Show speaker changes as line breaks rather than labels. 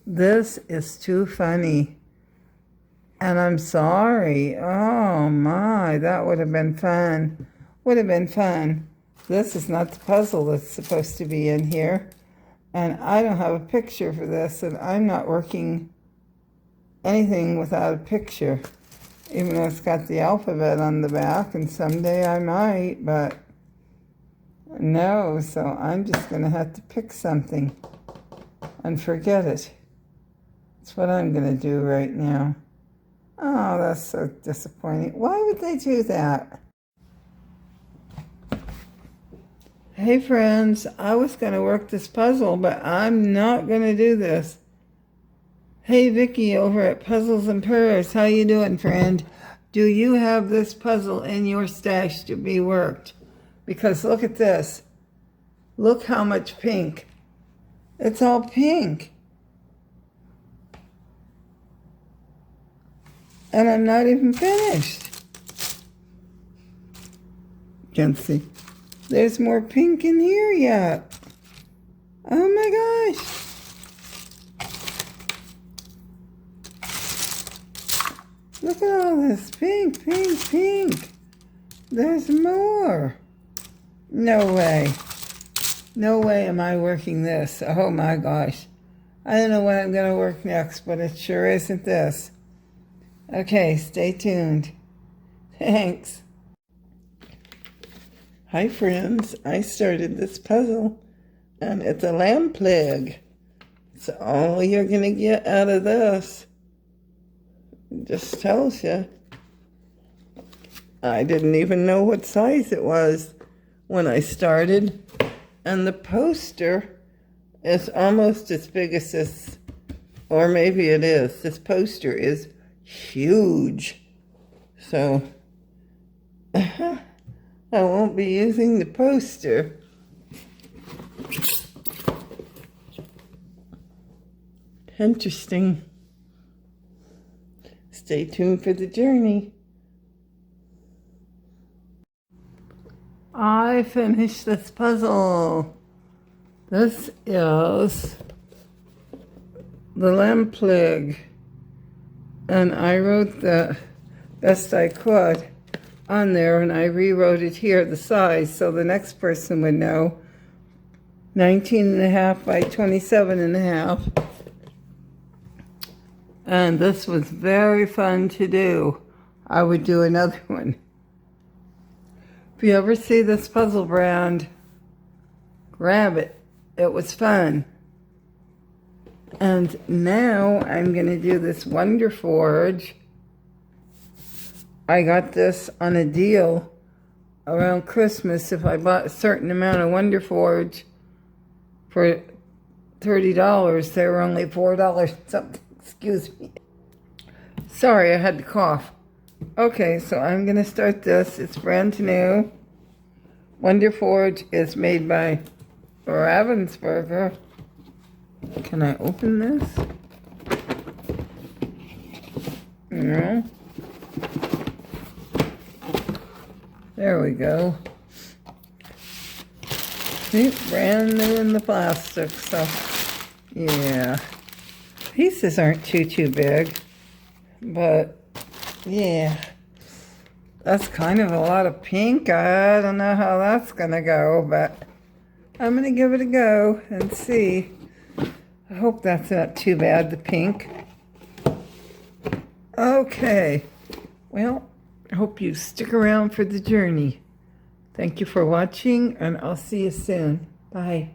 This is too funny. And I'm sorry. Oh my, that would have been fun. Would have been fun. This is not the puzzle that's supposed to be in here. And I don't have a picture for this, and I'm not working anything without a picture. Even though it's got the alphabet on the back, and someday I might, but no, so I'm just going to have to pick something and forget it. That's what I'm going to do right now. Oh, that's so disappointing. Why would they do that? Hey friends, I was going to work this puzzle, but I'm not going to do this. Hey Vicky over at Puzzles and Prayers, how you doing, friend? Do you have this puzzle in your stash to be worked? Because look at this. Look how much pink. It's all pink. And I'm not even finished. Can't see. There's more pink in here yet. Oh my gosh. Look at all this pink, pink, pink. There's more. No way. No way am I working this. Oh my gosh. I don't know what I'm going to work next, but it sure isn't this. Okay, stay tuned. Thanks. Hi friends, I started this puzzle and it's a Lamplig. So all you're going to get out of this, it just tells you. I didn't even know what size it was when I started. And the poster is almost as big as this, or maybe it is. This poster is huge. So I won't be using the poster. Interesting. Stay tuned for the journey. I finished this puzzle. This is the Lamplig. And I wrote the best I could on there, and I rewrote it here, the size, so the next person would know. 19.5 by 27.5. And this was very fun to do. I would do another one. If you ever see this puzzle brand, grab it. It was fun. And now I'm going to do this Wonder Forge. I got this on a deal around Christmas. If I bought a certain amount of Wonder Forge for $30, they were only $4 something. Excuse me. Sorry, I had to cough. Okay, so I'm going to start this. It's brand new. Wonder Forge is made by Ravensburger. Can I open this? No. There we go. See, brand new in the plastic, so yeah. Pieces aren't too big, but yeah. That's kind of a lot of pink. I don't know how that's gonna go, but I'm gonna give it a go and see. I hope that's not too bad, the pink. Okay. Well, I hope you stick around for the journey. Thank you for watching, and I'll see you soon. Bye.